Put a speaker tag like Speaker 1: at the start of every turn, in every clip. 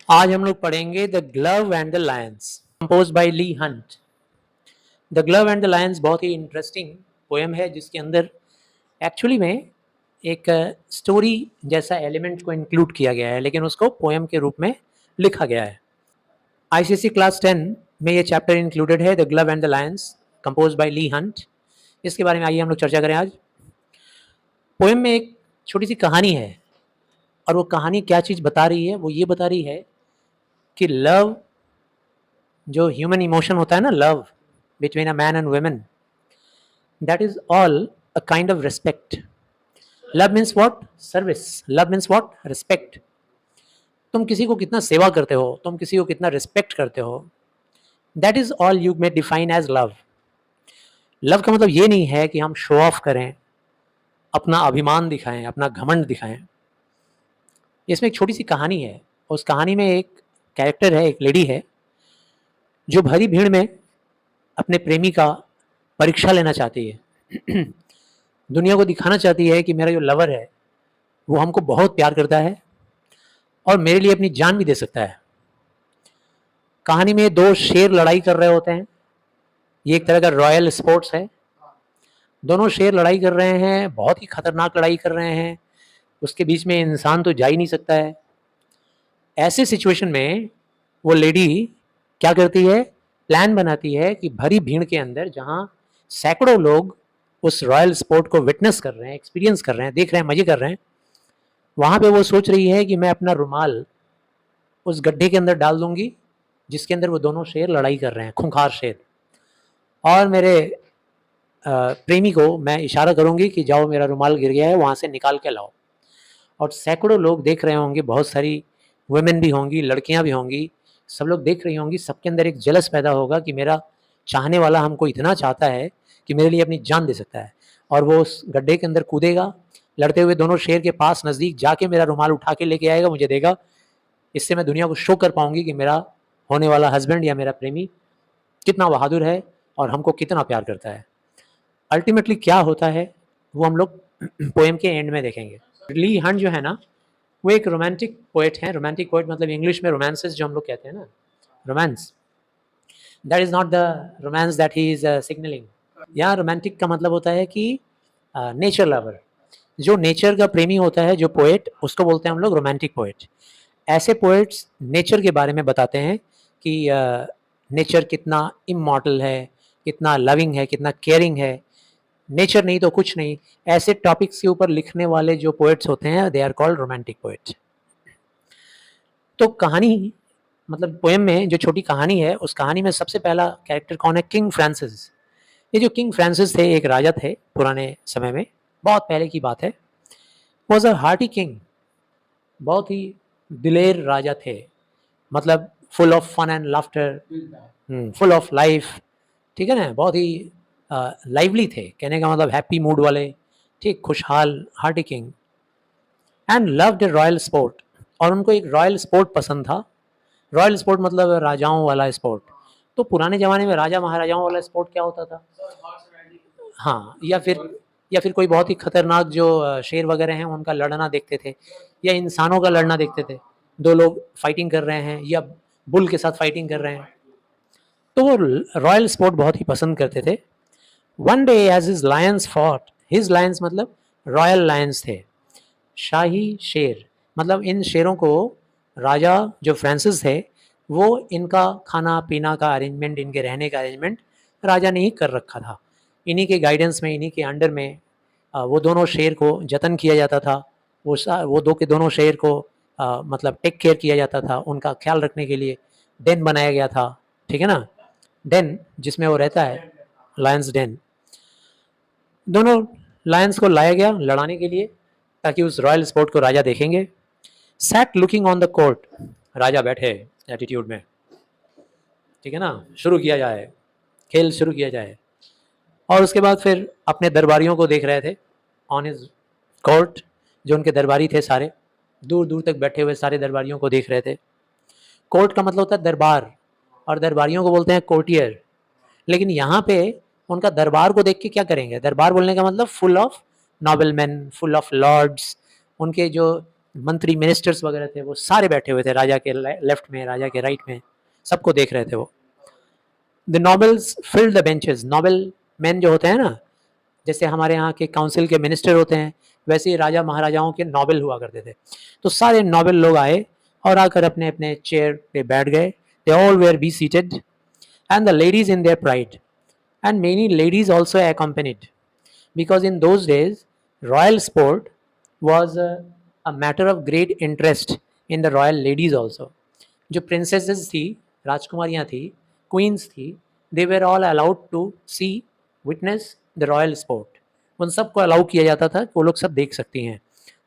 Speaker 1: आज हम लोग पढ़ेंगे the glove and the lions, compose by Leigh Hunt. The glove and the lions बहुत ही इंटरेस्टिंग पोएम है, जिसके अंदर एक्चुअली में एक स्टोरी जैसा एलिमेंट को इंक्लूड किया गया है, लेकिन उसको पोएम के रूप में लिखा गया है। आईसीएसई क्लास 10 में ये चैप्टर इंक्लूडेड है, the glove and the lions, compose by Leigh Hunt. इसके बारे में आइए हम लोग चर्चा करें आज। पोएम में एक छोटी सी कहानी है, और वो कहानी क्या चीज़ बता रही है? वो ये बता रही है कि लव, जो ह्यूमन इमोशन होता है ना, love between a man and women, that is all a kind of respect. Love means what? Service. Love means what? Respect. तुम किसी को कितना सेवा करते हो, तुम किसी को कितना रिस्पेक्ट करते हो, that is all you may define as love. Love का मतलब ये नहीं है कि हम शो ऑफ करें, अपना अभिमान दिखाएं, अपना घमंड दिखाएं। इसमें एक छोटी सी कहानी है। उस कहानी में एक कैरेक्टर है, एक लेडी है, जो भरी भीड़ में अपने प्रेमी का परीक्षा लेना चाहती है। दुनिया को दिखाना चाहती है कि मेरा जो लवर है वो हमको बहुत प्यार करता है और मेरे लिए अपनी जान भी दे सकता है। कहानी में दो शेर लड़ाई कर रहे होते हैं। ये एक तरह का रॉयल स्पोर्ट्स है। दोनों शेर लड़ाई कर रहे हैं, बहुत ही खतरनाक लड़ाई कर रहे हैं। उसके बीच में इंसान तो जा ही नहीं सकता है। ऐसे सिचुएशन में वो लेडी क्या करती है? प्लान बनाती है कि भरी भीड़ के अंदर, जहाँ सैकड़ों लोग उस रॉयल स्पोर्ट को विटनेस कर रहे हैं, एक्सपीरियंस कर रहे हैं, देख रहे हैं, मजे कर रहे हैं, वहाँ पे वो सोच रही है कि मैं अपना रुमाल उस गड्ढे के अंदर डाल दूंगी जिसके अंदर वो दोनों शेर लड़ाई कर रहे हैं, खूंखार शेर, और मेरे प्रेमी को मैं इशारा करूंगी कि जाओ, मेरा रुमाल गिर गया है, वहाँ से निकाल के लाओ। और सैकड़ों लोग देख रहे होंगे, बहुत सारी वुमेन भी होंगी, लड़कियां भी होंगी, सब लोग देख रही होंगी। सबके अंदर एक जलस पैदा होगा कि मेरा चाहने वाला हमको इतना चाहता है कि मेरे लिए अपनी जान दे सकता है। और वो उस गड्ढे के अंदर कूदेगा, लड़ते हुए दोनों शेर के पास नज़दीक जाके मेरा रुमाल उठा के लेके आएगा, मुझे देगा। इससे मैं दुनिया को शो कर पाऊंगी कि मेरा होने वाला हस्बैंड या मेरा प्रेमी कितना बहादुर है और हमको कितना प्यार करता है। अल्टीमेटली क्या होता है वो हम लोग पोएम के एंड में देखेंगे। ली हंट जो है ना, वो एक रोमांटिक पोएट है। रोमांटिक पोएट मतलब इंग्लिश में रोमांसेस जो हम लोग कहते हैं ना, romance, that is not the romance that he is signalling. यहाँ रोमांटिक का मतलब होता है कि नेचर लवर, जो नेचर का प्रेमी होता है, जो पोएट, उसको बोलते हैं हम लोग रोमांटिक पोएट। ऐसे पोएट्स नेचर के बारे में बताते हैं कि नेचर कितना इमॉर्टल है, कितना लविंग है, कितना केयरिंग है। नेचर नहीं तो कुछ नहीं। ऐसे टॉपिक्स के ऊपर लिखने वाले जो पोएट्स होते हैं, they are called romantic poets. तो कहानी, मतलब पोएम में जो छोटी कहानी है, उस कहानी में सबसे पहला कैरेक्टर कौन है? King Francis. ये जो किंग फ्रांसिस थे, एक राजा थे पुराने समय में, बहुत पहले की बात है। वॉज अ हार्टी किंग, बहुत ही दिलेर राजा थे, मतलब full of fun and laughter, full of life, ठीक है ना, बहुत ही लाइवली थे, कहने का मतलब हैप्पी मूड वाले, ठीक, खुशहाल, hearty king. And loved royal sport, और उनको एक रॉयल स्पोर्ट पसंद था। रॉयल स्पोर्ट मतलब राजाओं वाला स्पोर्ट। तो पुराने ज़माने में राजा महाराजाओं वाला स्पोर्ट क्या होता था? हाँ, या फिर कोई बहुत ही खतरनाक जो शेर वगैरह हैं उनका लड़ना देखते थे, या इंसानों का लड़ना देखते थे। दो लोग फाइटिंग कर रहे हैं या बुल के साथ फाइटिंग कर रहे हैं, तो वो रॉयल स्पोर्ट बहुत ही पसंद करते थे। One day as his lions fought, his lions मतलब रॉयल लायंस थे, शाही शेर, मतलब इन शेरों को राजा जो फ्रांसिस थे, वो इनका खाना पीना का अरेंजमेंट, इनके रहने का अरेंजमेंट राजा ने ही कर रखा था। इन्हीं के गाइडेंस में, इन्हीं के अंडर में वो दोनों शेर को जतन किया जाता था। वो दो के दोनों शेर को मतलब टेक केयर किया जाता था, उनका ख्याल रखने के लिए डेन बनाया गया था, ठीक है ना, डेन जिसमें वो रहता है, लायंस डेन। दोनों लायंस को लाया गया लड़ाने के लिए, ताकि उस रॉयल स्पोर्ट को राजा देखेंगे। Sat looking on the court, राजा बैठे एटीट्यूड में, ठीक है ना, शुरू किया जाए, खेल शुरू किया जाए। और उसके बाद फिर अपने दरबारियों को देख रहे थे ऑन हिज कोर्ट। जो उनके दरबारी थे सारे, दूर दूर तक बैठे हुए सारे दरबारियों को देख रहे थे। कोर्ट का मतलब होता है दरबार, और दरबारियों को बोलते हैं कोर्टियर। लेकिन यहाँ पे उनका दरबार को देख के क्या करेंगे? दरबार बोलने का मतलब full of noble man, full of lords, उनके जो मंत्री मिनिस्टर्स वगैरह थे वो सारे बैठे हुए थे, राजा के लेफ्ट में, राजा के राइट में, सबको देख रहे थे वो। The nobles filled the benches. Noble man जो होते हैं ना, जैसे हमारे यहाँ के काउंसिल के मिनिस्टर होते हैं, वैसे ही राजा महाराजाओं के नॉबल हुआ करते थे। तो सारे नॉबल लोग आए और आकर अपने अपने चेयर पे बैठ गए। They all were be seated and the ladies in their pride and many ladies also accompanied, because in those days royal sport was a matter of great interest in the royal ladies also. जो princesses थी, राजकुमारियाँ थी, queens थी, they were all allowed to see, witness the royal sport. उन सबको allow किया जाता था कि वो लोग सब देख सकती हैं।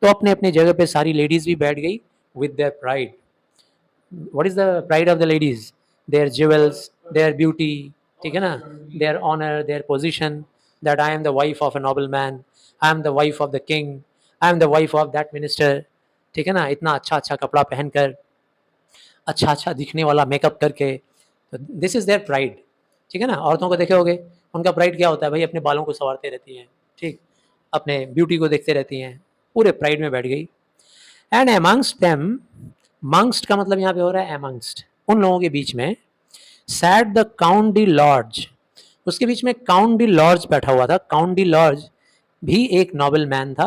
Speaker 1: तो अपने अपने जगह पे सारी लेडीज़ भी बैठ गई with their pride. What is the pride of the ladies? Their jewels, their beauty, ठीक है ना, their honor, their position, that I am the wife of a nobleman, I am the wife of the king, I am the wife of that minister, ठीक है ना, इतना अच्छा अच्छा कपड़ा पहनकर, अच्छा अच्छा दिखने वाला मेकअप करके, दिस इज़ देयर प्राइड। ठीक है ना, औरतों को देखे होगे, उनका प्राइड क्या होता है भाई, अपने बालों को संवारते रहती हैं, ठीक, अपने ब्यूटी को देखते रहती हैं, पूरे प्राइड में बैठ गई। एंड एमंगस्ट देम, मंगस्ट का मतलब यहाँ पे हो रहा है एमंगस्ट, उन लोगों के बीच में, sat the count de Lorge, उसके बीच में काउंट डी लॉर्ज बैठा हुआ था। काउंट डी लॉर्ज भी एक नोबल मैन था,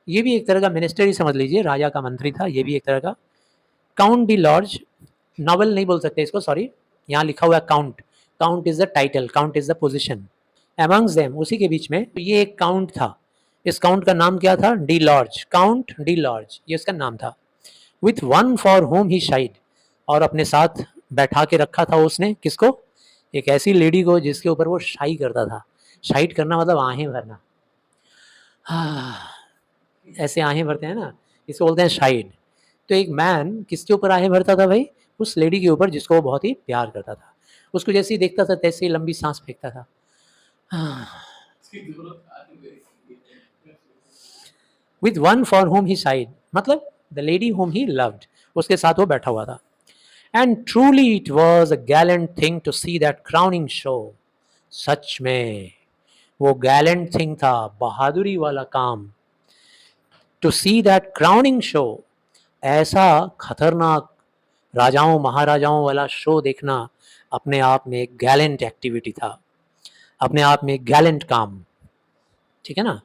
Speaker 1: ये भी एक तरह का मिनिस्टर ही समझ लीजिए, राजा का मंत्री था, ये भी एक तरह का। काउंट डी लॉर्ज, नोबल नहीं बोल सकते इसको, सॉरी, यहाँ लिखा हुआ है count, count is the title, count is the position. Amongst them, उसी के बीच में, तो ये एक काउंट था, इस काउंट का नाम क्या था, D large, count de large, ये उसका नाम था। With one for whom he shied, और अपने साथ बैठा के रखा था उसने, किसको, एक ऐसी लेडी को जिसके ऊपर वो शाई करता था। शाइड करना मतलब आहें भरना, ऐसे आहें भरते हैं ना, इसको बोलते हैं शाइड। तो एक मैन किसके ऊपर आहें भरता था भाई, उस लेडी के ऊपर जिसको वो बहुत ही प्यार करता था। उसको जैसे ही देखता था तैसे ही लंबी सांस फेंकता था। With one for whom he sighed, मतलब the lady whom he loved, उसके साथ वो बैठा हुआ था। And truly it was a gallant thing to see that crowning show, सच में वो गैलेंट थिंग था, बहादुरी वाला काम, to see that crowning show, ऐसा खतरनाक राजाओं महाराजाओं वाला शो देखना अपने आप में एक गैलेंट एक्टिविटी था, अपने आप में एक गैलेंट काम। ठीक है ना,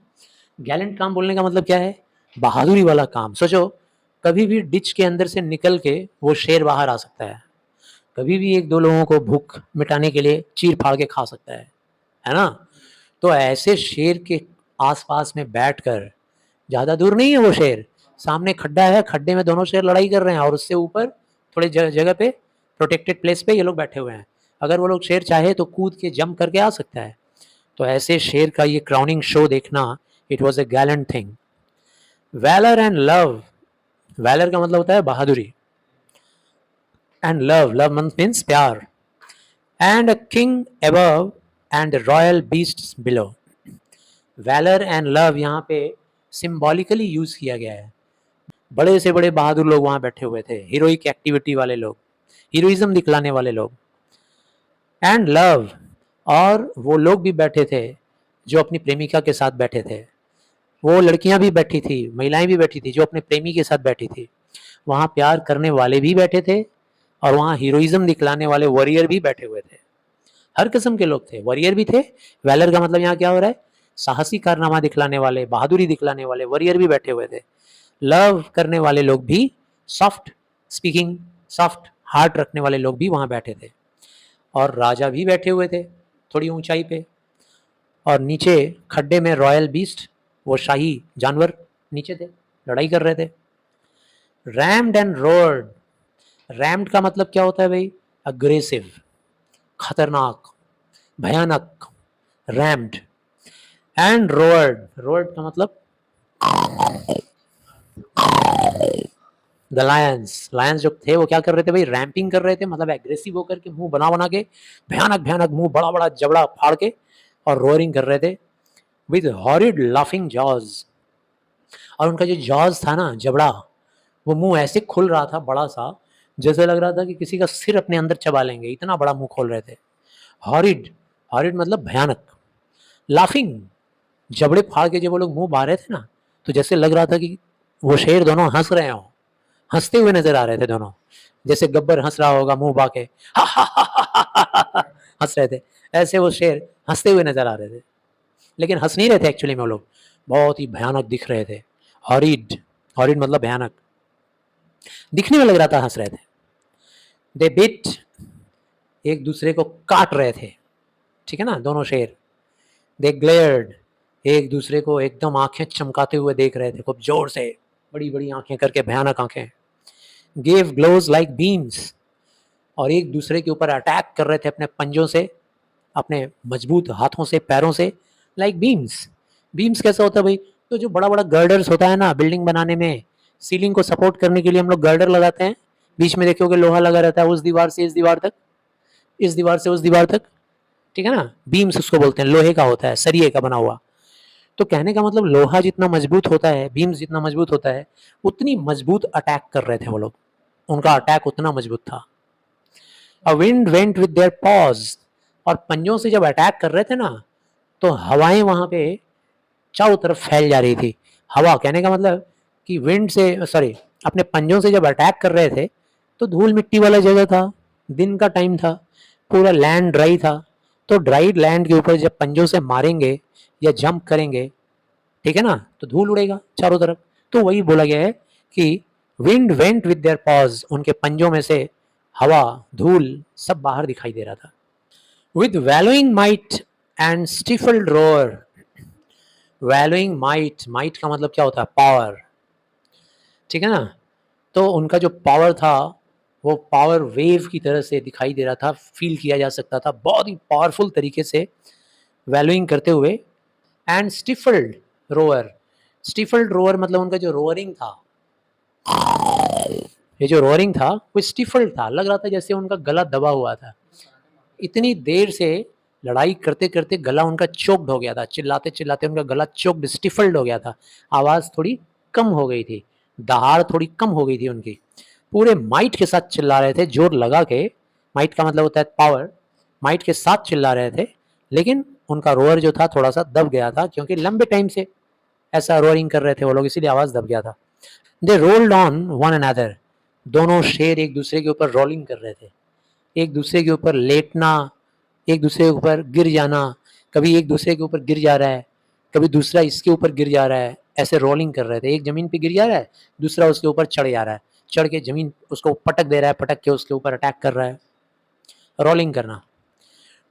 Speaker 1: गैलेंट काम बोलने का मतलब क्या है, बहादुरी वाला काम। सोचो, कभी भी डिच के अंदर से निकल के वो शेर बाहर आ सकता है, कभी भी एक दो लोगों को भूख मिटाने के लिए चीर फाड़ के खा सकता है ना। तो ऐसे शेर के आसपास में बैठकर, ज़्यादा दूर नहीं है वो शेर, सामने खड्डा है, खड्डे में दोनों शेर लड़ाई कर रहे हैं, और उससे ऊपर थोड़े जगह पे प्रोटेक्टेड प्लेस पे ये लोग बैठे हुए हैं। अगर वो लोग शेर चाहे तो कूद के जंप करके आ सकता है। तो ऐसे शेर का ये क्राउनिंग शो देखना, it was a gallant thing. Valour and love, valour का मतलब होता है बहादुरी, एंड लव, लव मीन्स प्यार, and a king above and royal beasts below. Valour and love यहाँ पे सिम्बॉलिकली यूज किया गया है। बड़े से बड़े बहादुर लोग वहाँ बैठे हुए थे, हीरोइक एक्टिविटी वाले लोग, हीरोइज्म दिखलाने वाले लोग। एंड लव, और वो लोग भी बैठे थे जो अपनी प्रेमिका के साथ बैठे थे, वो लड़कियां भी बैठी थी, महिलाएं भी बैठी थी जो अपने प्रेमी के साथ बैठी थी। वहाँ प्यार करने वाले भी बैठे थे, और वहाँ हीरोइज्म दिखलाने वाले वॉरियर भी बैठे हुए थे। हर किस्म के लोग थे, वॉरियर भी थे। वैलर का मतलब यहाँ क्या हो रहा है, साहसी कारनामा दिखलाने वाले, बहादुरी दिखलाने वाले वॉरियर भी बैठे हुए थे। लव करने वाले लोग भी, सॉफ्ट स्पीकिंग, सॉफ्ट हार्ट रखने वाले लोग भी वहाँ बैठे थे। और राजा भी बैठे हुए थे थोड़ी ऊंचाई पे, और नीचे खड्डे में रॉयल बीस्ट, वो शाही जानवर नीचे थे, लड़ाई कर रहे थे। रैम्ड एंड रोर्ड, रैम्ड का मतलब क्या होता है भाई, अग्रेसिव, खतरनाक, भयानक, रैम्ड। एंड रोर्ड, रोर्ड का मतलब द लायंस, लायंस जो थे वो क्या कर रहे थे भाई, रैम्पिंग कर रहे थे, मतलब एग्रेसिव होकर के, मुंह बना बना के, भयानक भयानक मुंह, बड़ा बड़ा जबड़ा फाड़ के, और रोअरिंग कर रहे थे विद हॉरिड लाफिंग जॉज। और उनका जो जॉज था ना, जबड़ा, वो मुंह ऐसे खुल रहा था बड़ा सा, जैसे लग रहा था कि किसी का सिर अपने अंदर चबा लेंगे, इतना बड़ा मुंह खोल रहे थे। हॉरिड, हॉरिड मतलब भयानक। लाफिंग, जबड़े फाड़ के जब वो लोग मुंह बाहर रहे थे ना, तो जैसे लग रहा था कि वो शेर दोनों हंस रहे हो, हंसते हुए नजर आ रहे थे दोनों, जैसे गब्बर हंस रहा होगा मुंह बाके हंस रहे थे, ऐसे वो शेर हंसते हुए नजर आ रहे थे, लेकिन हंस नहीं रहे थे एक्चुअली में वो लोग, बहुत ही भयानक दिख रहे थे। हॉरिड, हॉरिड मतलब भयानक, दिखने में लग रहा था हंस रहे थे। दे बिट, एक दूसरे को काट रहे थे, ठीक है ना, दोनों शेर। दे ग्लेयर्ड, एक दूसरे को एकदम आंखें चमकाते हुए देख रहे थे खूब जोर से, बड़ी बड़ी आंखें करके, भयानक आंखें। गेव ग्लोज लाइक बीम्स, और एक दूसरे के ऊपर अटैक कर रहे थे अपने पंजों से, अपने मजबूत हाथों से, पैरों से, लाइक बीम्स। बीम्स कैसा होता है भाई, तो जो बड़ा बड़ा गर्डर्स होता है ना बिल्डिंग बनाने में, सीलिंग को सपोर्ट करने के लिए हम लोग गर्डर लगाते हैं, बीच में देखोगे लोहा लगा रहता है, उस दीवार से इस दीवार तक, इस दीवार से उस दीवार तक, ठीक है ना, बीम्स उसको बोलते हैं, लोहे का होता है, सरिये का बना हुआ। तो कहने का मतलब लोहा जितना मजबूत होता है, बीम्स जितना मजबूत होता है, उतनी मजबूत अटैक कर रहे थे वो लोग, उनका अटैक उतना मजबूत था। A wind went with their pause, और पंजों से जब अटैक कर रहे थे ना, तो हवाएं वहां पे चारों तरफ फैल जा रही थी। हवा कहने का मतलब कि विंड से, सॉरी, अपने पंजों से जब अटैक कर रहे थे, तो धूल मिट्टी वाला जगह था, दिन का टाइम था, पूरा लैंड ड्राई था, तो ड्राई लैंड के ऊपर जब पंजों से मारेंगे या जंप करेंगे, ठीक है ना, तो धूल उड़ेगा चारों तरफ। तो वही बोला गया है कि wind went with their pause, उनके पंजों में से हवा, धूल सब बाहर दिखाई दे रहा था। With wallowing might and stifled roar, wallowing might, might का मतलब क्या होता है, पावर, ठीक है ना, तो उनका जो पावर था वो पावर वेव की तरह से दिखाई दे रहा था, फील किया जा सकता था बहुत ही पावरफुल तरीके से, वैल्यूइंग करते हुए। एंड स्टिफल्ड रोअर, स्टिफल्ड रोअर मतलब उनका जो रोअरिंग था, ये जो रोअरिंग था वो स्टिफल्ड था, लग रहा था जैसे उनका गला दबा हुआ था, इतनी देर से लड़ाई करते करते गला उनका चोक्ड हो गया था, चिल्लाते चिल्लाते उनका गला चोक्ड, स्टिफल्ड हो गया था, आवाज़ थोड़ी कम हो गई थी, दहाड़ थोड़ी कम हो गई थी उनकी, पूरे माइट के साथ चिल्ला रहे थे जोर लगा के, माइट का मतलब होता है पावर, माइट के साथ चिल्ला रहे थे, लेकिन उनका रोअर जो था थोड़ा सा दब गया था, क्योंकि लंबे टाइम से ऐसा रोअरिंग कर रहे थे वो लोग, इसीलिए आवाज़ दब गया था। दे रोल्ड ऑन वन अनदर, दोनों शेर एक दूसरे के ऊपर रोलिंग कर रहे थे, एक दूसरे के ऊपर लेटना, एक दूसरे के ऊपर गिर जाना, कभी एक दूसरे के ऊपर गिर जा रहा है, कभी दूसरा इसके ऊपर गिर जा रहा है, ऐसे रोलिंग कर रहे थे, एक जमीन पे गिर जा रहा है, दूसरा उसके ऊपर चढ़ जा रहा है, चढ़ के जमीन उसको पटक दे रहा है, पटक के उसके ऊपर अटैक कर रहा है, रोलिंग करना।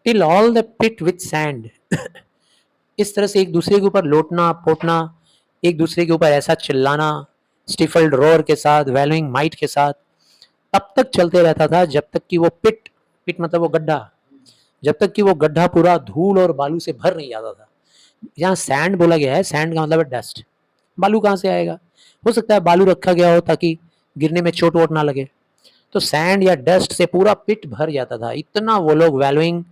Speaker 1: Till all the pit with sand, इस तरह से एक दूसरे के ऊपर लोटना पोटना, एक दूसरे के ऊपर ऐसा चिल्लाना, स्टिफल्ड रोर के साथ, वैल्यूइंग माइट के साथ, तब तक चलते रहता था जब तक कि वो पिट, पिट मतलब वो गड्ढा, जब तक कि वो गड्ढा पूरा धूल और बालू से भर नहीं जाता था। यहाँ सैंड बोला गया है, सैंड का मतलब है डस्ट, बालू कहाँ से आएगा, हो सकता है बालू रखा गया हो ताकि गिरने में चोट वोट ना लगे, तो सैंड या डस्ट से पूरा पिट भर जाता था, इतना वो लोग वैल्यूइंग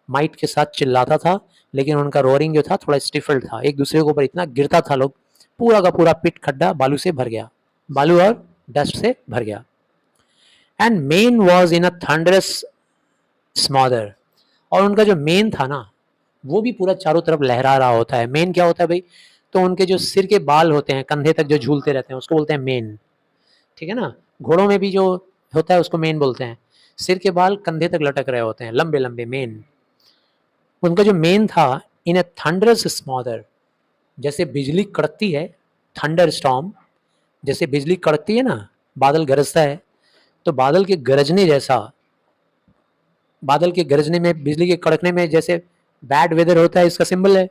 Speaker 1: माइट के साथ चिल्लाता था, लेकिन उनका रोरिंग जो था थोड़ा स्टिफल्ड था, एक दूसरे के ऊपर इतना गिरता था लोग, पूरा का पूरा पिट खड्डा बालू से भर गया, बालू और डस्ट से भर गया। And mane was in a thunderous smother, और उनका जो मेन था ना वो भी पूरा चारों तरफ लहरा रहा होता है। मेन क्या होता है भाई, तो उनके जो सिर के बाल होते हैं कंधे तक जो झूलते रहते हैं उसको बोलते हैं मेन, ठीक है ना, घोड़ों में भी जो होता है उसको मेन बोलते हैं, सिर के बाल कंधे तक लटक रहे होते हैं लंबे लंबे, मेन, उनका जो मेन था। इन ए थंडरस स्मॉदर, जैसे बिजली कड़कती है, थंडर स्टॉर्म, जैसे बिजली कड़कती है ना, बादल गरजता है, तो बादल के गरजने जैसा, बादल के गरजने में, बिजली के कड़कने में जैसे बैड वेदर होता है इसका सिंबल है,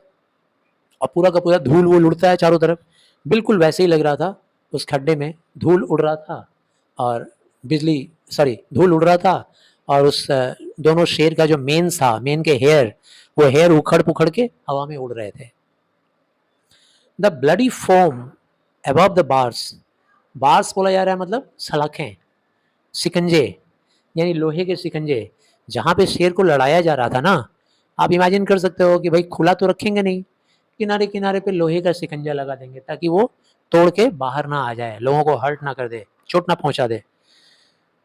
Speaker 1: और पूरा का पूरा धूल वूल उड़ता है चारों तरफ, बिल्कुल वैसे ही लग रहा था, उस खड्डे में धूल उड़ रहा था और बिजली, सॉरी धूल उड़ रहा था, और उस दोनों शेर का जो मेन था, मेन के हेयर, वो हेयर उखड़ पुखड़ के हवा में उड़ रहे थे। The bloody foam above the bars, bars बोला जा रहा है मतलब सलाखें, शिकंजे, यानी लोहे के शिकंजे, जहाँ पे शेर को लड़ाया जा रहा था ना, आप इमेजिन कर सकते हो कि भाई खुला तो रखेंगे नहीं, किनारे किनारे पे लोहे का शिकंजा लगा देंगे ताकि वो तोड़ के बाहर ना आ जाए, लोगों को हर्ट ना कर दे, चोट ना पहुंचा दे।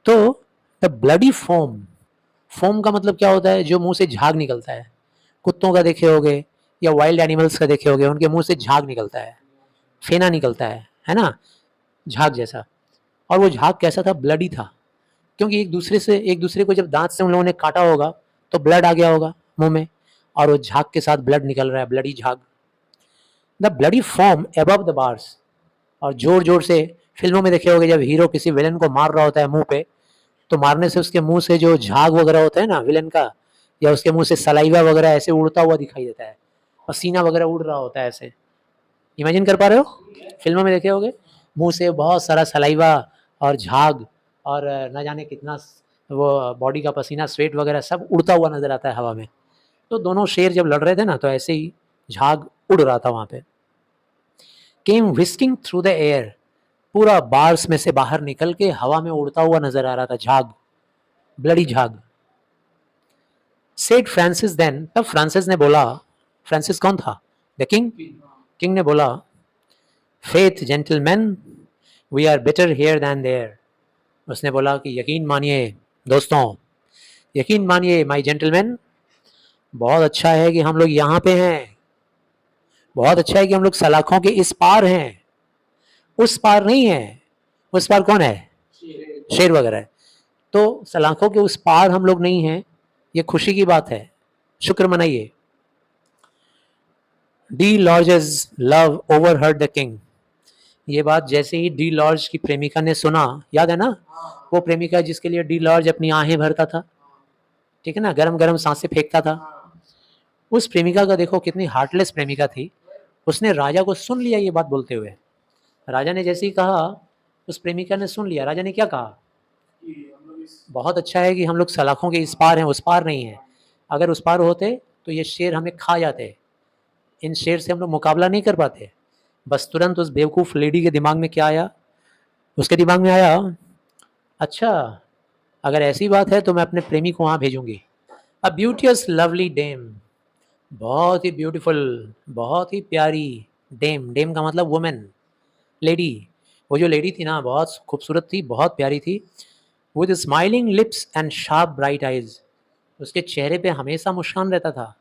Speaker 1: तो द ब्लडी फोम, फोम का मतलब क्या होता है, जो मुंह से झाग निकलता है, कुत्तों का देखे होगे या वाइल्ड एनिमल्स का देखे होगे, उनके मुंह से झाग निकलता है, फेना निकलता है ना, झाग जैसा। और वो झाग कैसा था? ब्लडी था, क्योंकि एक दूसरे को जब दांत से उन लोगों ने काटा होगा तो ब्लड आ गया होगा मुंह में, और वो झाग के साथ ब्लड निकल रहा है, ब्लडी झाग। The bloody form above the bars. और जोर जोर से फिल्मों में देखे होगे, जब हीरो किसी विलन को मार रहा होता है मुंह पे, तो मारने से उसके मुंह से जो झाग वगैरह होता है ना विलन का, या उसके मुंह से सलाइवा वगैरह ऐसे उड़ता हुआ दिखाई देता है, पसीना वगैरह उड़ रहा होता है ऐसे। इमेजिन कर पा रहे हो? फिल्मों में देखे होगे, मुंह से बहुत सारा सलाइवा और झाग, और न जाने कितना वो बॉडी का पसीना, स्वेट वगैरह सब उड़ता हुआ नजर आता है हवा में। तो दोनों शेर जब लड़ रहे थे ना, तो ऐसे ही झाग उड़ रहा था वहां पे। केम व्हिस्किंग थ्रू द एयर। पूरा बार्स में से बाहर निकल के हवा में उड़ता हुआ नजर आ रहा था झाग, ब्लडी झाग। सेड फ्रांसिस देन, तब फ्रांसिस ने बोला, फ्रांसिस कौन था? The king. किंग ने बोला, faith gentleman, we are better here than there. उसने बोला कि यकीन मानिए दोस्तों, यकीन मानिए माय जेंटलमैन, बहुत अच्छा है कि हम लोग यहाँ पे हैं, बहुत अच्छा है कि हम लोग सलाखों के इस पार हैं, उस पार नहीं है। उस पार कौन है? शेर वगैरह है। तो सलाखों के उस पार हम लोग नहीं हैं, ये खुशी की बात है, शुक्र मनाइए। De Lorge's love overheard the king. ये बात जैसे ही डी लॉर्ज की प्रेमिका ने सुना, याद है ना, वो प्रेमिका जिसके लिए डी लॉर्ज अपनी आहें भरता था, ठीक है ना, गरम गरम सांसें फेंकता था। उस प्रेमिका का देखो कितनी हार्टलेस प्रेमिका थी, उसने राजा को सुन लिया ये बात बोलते हुए। राजा ने जैसे ही कहा, उस प्रेमिका ने सुन लिया। राजा ने क्या कहा? बहुत अच्छा है कि हम लोग सलाखों के इस पार हैं, उस पार नहीं है। अगर उस पार होते तो ये शेर हमें खा जाते, इन शेर से हम लोग मुकाबला नहीं कर पाते। बस तुरंत उस बेवकूफ़ लेडी के दिमाग में क्या आया? उसके दिमाग में आया, अच्छा अगर ऐसी बात है तो मैं अपने प्रेमी को वहाँ भेजूंगी। अ ब्यूटियस लवली डेम, बहुत ही ब्यूटीफुल, बहुत ही प्यारी डेम। डेम का मतलब वुमेन, लेडी। वो जो लेडी थी ना, बहुत खूबसूरत थी, बहुत प्यारी थी। With smiling lips and sharp bright eyes. उसके चेहरे पे हमेशा मुस्कान रहता था,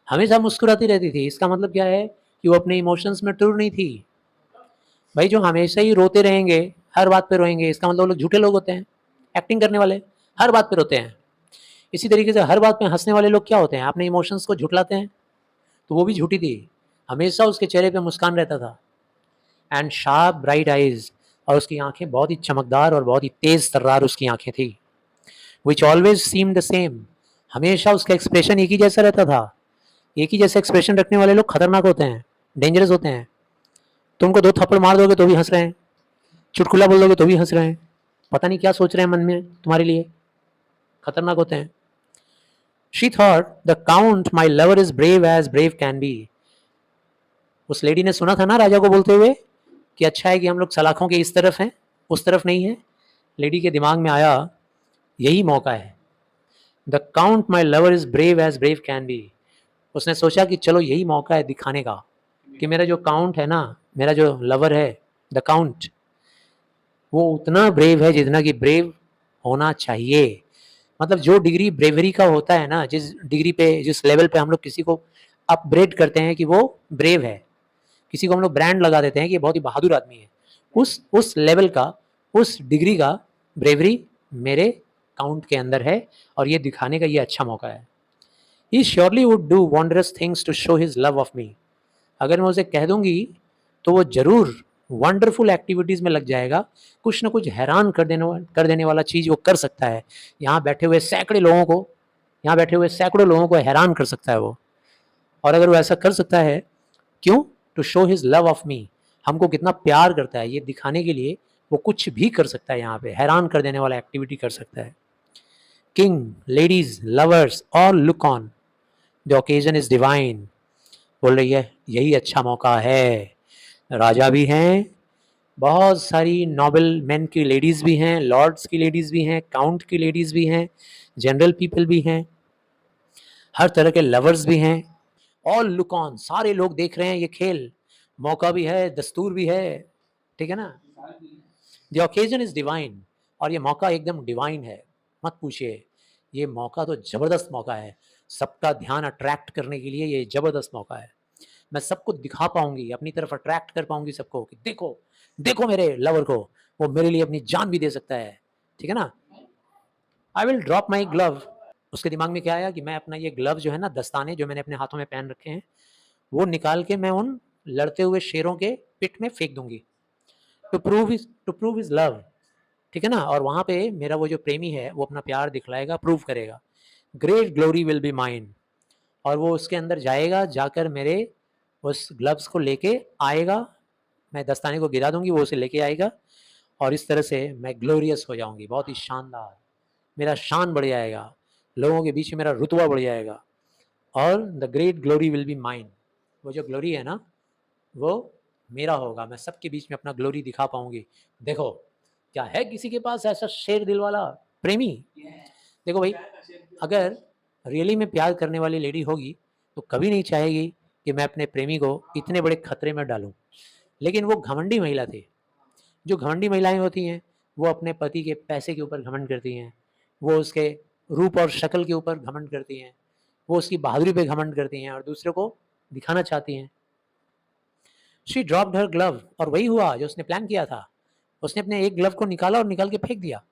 Speaker 1: हमेशा मुस्कुराती रहती थी। इसका मतलब क्या है? कि वो अपने इमोशंस में टूर नहीं थी। भाई जो हमेशा ही रोते रहेंगे, हर बात पे रोएंगे, इसका मतलब वो लोग झूठे लोग होते हैं, एक्टिंग करने वाले, हर बात पे रोते हैं। इसी तरीके से हर बात पे हंसने वाले लोग क्या होते हैं? अपने इमोशंस को झुठलाते हैं। तो वो भी झूठी थी, हमेशा उसके चेहरे पे मुस्कान रहता था। एंड शार्प ब्राइट आइज, और उसकी आंखें बहुत ही चमकदार और बहुत ही तेज तर्रार उसकी आंखें थी। Which always seem the same, हमेशा उसका एक्सप्रेशन एक ही जैसा रहता था। एक ही जैसे एक्सप्रेशन रखने वाले लोग खतरनाक होते हैं, डेंजरस होते हैं। तुमको दो थप्पड़ मार दोगे तो भी हंस रहे हैं, चुटकुला बोल दोगे तो भी हंस रहे हैं, पता नहीं क्या सोच रहे हैं मन में तुम्हारे लिए, खतरनाक होते हैं। She thought the count my lover is brave as brave can be. उस लेडी ने सुना था ना राजा को बोलते हुए कि अच्छा है कि हम लोग सलाखों के इस तरफ हैं, उस तरफ नहीं है। लेडी के दिमाग में आया, यही मौका है। The count my lover is brave as brave can be. उसने सोचा कि चलो यही मौका है दिखाने का कि मेरा जो काउंट है ना, मेरा जो लवर है द काउंट, वो उतना ब्रेव है जितना कि ब्रेव होना चाहिए। मतलब जो डिग्री ब्रेवरी का होता है ना, जिस डिग्री पे, जिस लेवल पे हम लोग किसी को अपग्रेड करते हैं कि वो ब्रेव है, किसी को हम लोग ब्रांड लगा देते हैं कि ये बहुत ही बहादुर आदमी है, उस लेवल का, उस डिग्री का ब्रेवरी मेरे काउंट के अंदर है, और ये दिखाने का ये अच्छा मौका है। He surely would do wondrous things to show his love of me. अगर मैं उसे कह दूंगी तो वो जरूर वंडरफुल एक्टिविटीज़ में लग जाएगा, कुछ ना कुछ हैरान कर देने वाला चीज़ वो कर सकता है। यहाँ बैठे हुए सैकड़ों लोगों को, यहाँ बैठे हुए सैकड़ों लोगों को हैरान कर सकता है वो। और अगर वो ऐसा कर सकता है, क्यों? To show his love of me, हमको कितना प्यार करता है ये दिखाने के लिए वो कुछ भी कर सकता है, यहाँ पे हैरान कर देने वाला एक्टिविटी कर सकता है। King, ladies, lovers all look on, the occasion is divine. बोल रही है यही अच्छा मौका है। राजा भी हैं, बहुत सारी नोबल मैन की लेडीज़ भी हैं, लॉर्ड्स की लेडीज़ भी हैं, काउंट की लेडीज़ भी हैं, जनरल पीपल भी हैं, हर तरह के लवर्स भी हैं। ऑल लुक ऑन, सारे लोग देख रहे हैं ये खेल, मौका भी है, दस्तूर भी है, ठीक है ना। द ओकेजन इज डिवाइन, और ये मौका एकदम डिवाइन है, मत पूछिए, ये मौका तो ज़बरदस्त मौका है। सबका ध्यान अट्रैक्ट करने के लिए ये ज़बरदस्त मौका है। मैं सबको दिखा पाऊंगी, अपनी तरफ अट्रैक्ट कर पाऊंगी सबको कि देखो देखो मेरे लवर को, वो मेरे लिए अपनी जान भी दे सकता है, ठीक है ना। I will drop my glove. उसके दिमाग में क्या आया कि मैं अपना ये ग्लव जो है ना, दस्ताने जो मैंने अपने हाथों में पहन रखे हैं, वो निकाल के मैं उन लड़ते हुए शेरों के पिट में फेंक दूंगी, टू प्रूव इज लव, ठीक है ना। और वहां पे मेरा वो जो प्रेमी है वो अपना प्यार दिखलाएगा, प्रूव करेगा। Great glory will be mine. और वो उसके अंदर जाएगा, जाकर मेरे उस ग्लव्स को लेके आएगा, मैं दस्ताने को गिरा दूंगी, वो उसे लेके आएगा, और इस तरह से मैं ग्लोरियस हो जाऊंगी, बहुत ही शानदार, मेरा शान बढ़ जाएगा, लोगों के बीच में मेरा रुतबा बढ़ जाएगा, और the great glory will be mine. वो जो ग्लोरी है ना, वो मेरा होगा, मैं सबके बीच में अपना ग्लोरी दिखा पाऊंगी। देखो क्या है किसी के पास ऐसा शेर दिल वाला प्रेमी। देखो भाई, अगर रियली में प्यार करने वाली लेडी होगी तो कभी नहीं चाहेगी कि मैं अपने प्रेमी को इतने बड़े खतरे में डालूं। लेकिन वो घमंडी महिला थी। जो घमंडी महिलाएं होती हैं वो अपने पति के पैसे के ऊपर घमंड करती हैं, वो उसके रूप और शक्ल के ऊपर घमंड करती हैं, वो उसकी बहादुरी पे घमंड करती हैं और दूसरे को दिखाना चाहती हैं। शी ड्रॉप्ड हर ग्लव, और वही हुआ जो उसने प्लान किया था। उसने अपने एक ग्लव को निकाला और निकाल के फेंक दिया,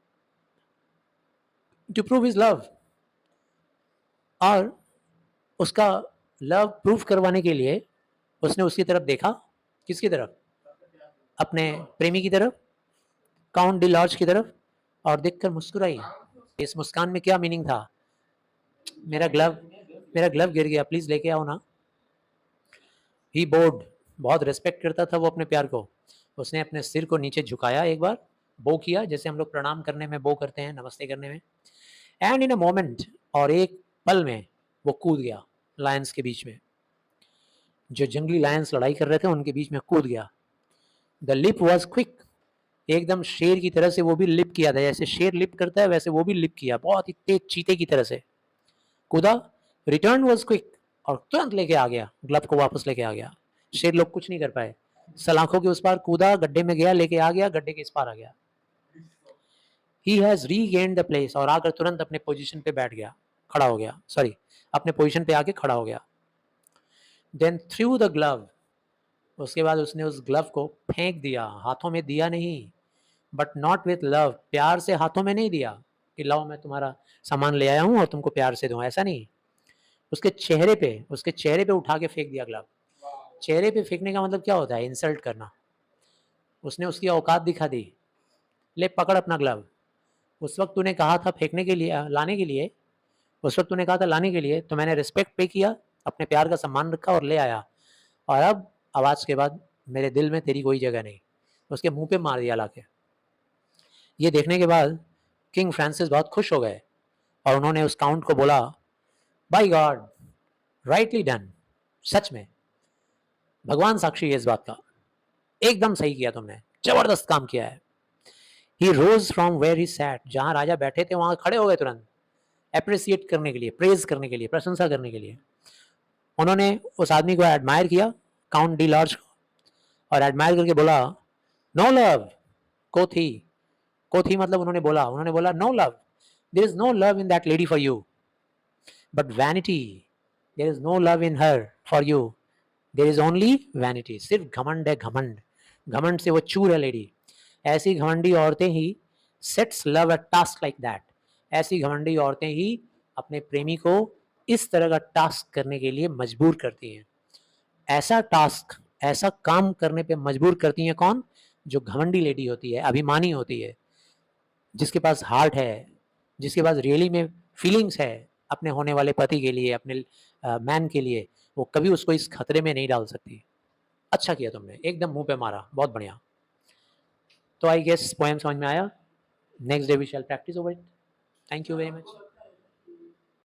Speaker 1: टू प्रूव इज लव। और उसका लव प्रूफ करवाने के लिए उसने उसकी तरफ देखा। किसकी तरफ? अपने प्रेमी की तरफ, काउंट डी लॉर्ज की तरफ, और देखकर मुस्कुराई। इस मुस्कान में क्या मीनिंग था? मेरा ग्लव, मेरा ग्लव गिर गया, प्लीज लेके आओ ना। ही बोर्ड, बहुत रिस्पेक्ट करता था वो अपने प्यार को। उसने अपने सिर को नीचे झुकाया, एक बार बो किया, जैसे हम लोग प्रणाम करने में बो करते हैं, नमस्ते करने में। एंड इन अ मोमेंट, और एक पल में वो कूद गया लायंस के बीच में। जो जंगली लायंस लड़ाई कर रहे थे उनके बीच में कूद गया। द लिप वॉज क्विक, एकदम शेर की तरह से वो भी लिप किया था, जैसे शेर लिप करता है वैसे वो भी लिप किया, बहुत ही तेज चीते की तरह से कूदा। रिटर्न वॉज क्विक, और तुरंत लेके आ गया, ग्लव को वापस लेके आ गया। शेर लोग कुछ नहीं कर पाए। सलाखों के उस पार कूदा, गड्ढे में गया, लेके आ गया, गड्ढे के इस पार आ गया। He has regained the place, और आकर तुरंत अपने पोजीशन पे बैठ गया, खड़ा हो गया, सॉरी, अपने पोजीशन पे आके खड़ा हो गया। देन थ्रू द ग्लव, उसके बाद उसने उस ग्लव को फेंक दिया, हाथों में दिया नहीं, बट नॉट विथ लव, प्यार से हाथों में नहीं दिया कि लाओ मैं तुम्हारा सामान ले आया हूं और तुमको प्यार से दूं, ऐसा नहीं। उसके चेहरे पे, उसके चेहरे पे उठा के फेंक दिया ग्लव। चेहरे पे फेंकने का मतलब क्या होता है? इंसल्ट करना। उसने उसकी औकात दिखा दी। ले पकड़ अपना ग्लव, उस वक्त तूने कहा था फेंकने के लिए, लाने के लिए, उस वक्त तूने कहा था लाने के लिए, तो मैंने रिस्पेक्ट पे किया, अपने प्यार का सम्मान रखा और ले आया, और अब आवाज़ के बाद मेरे दिल में तेरी कोई जगह नहीं। उसके मुंह पे मार दिया लाके। ये देखने के बाद किंग फ्रांसिस बहुत खुश हो गए, और उन्होंने उस काउंट को बोला, बाय गॉड, राइटली डन, सच में भगवान साक्षी है इस बात का, एकदम सही किया तुमने, जबरदस्त काम किया है। ही रोज फ्रॉम वेयर ही सैट, जहां राजा बैठे थे वहां खड़े हो गए तुरंत, अप्रिसिएट करने के लिए, प्रेज करने के लिए, प्रशंसा करने के लिए। उन्होंने उस आदमी को एडमायर किया, काउंट डी लॉर्ज को, और एडमायर करके बोला, नो लव कोथी। कोथी मतलब उन्होंने बोला no love, there is no love in that lady for you, but vanity, there is no love in her for you, there is only vanity. सिर्फ घमंड है, घमंड, घमंड से वो चूर है लेडी। ऐसी घमंडी औरतें ही sets love a task like that, ऐसी घमंडी औरतें ही अपने प्रेमी को इस तरह का टास्क करने के लिए मजबूर करती हैं। ऐसा टास्क, ऐसा काम करने पे मजबूर करती हैं कौन? जो घमंडी लेडी होती है, अभिमानी होती है, जिसके पास हार्ट है, जिसके पास रियली में फीलिंग्स है अपने होने वाले पति के लिए, अपने मैन के लिए, वो कभी उसको इस खतरे में नहीं डाल सकती। अच्छा किया तुमने, एकदम मुंह पे मारा, बहुत बढ़िया। तो आई गेस पोएम समझ में आया। Next day we shall practice over it. Thank you very much.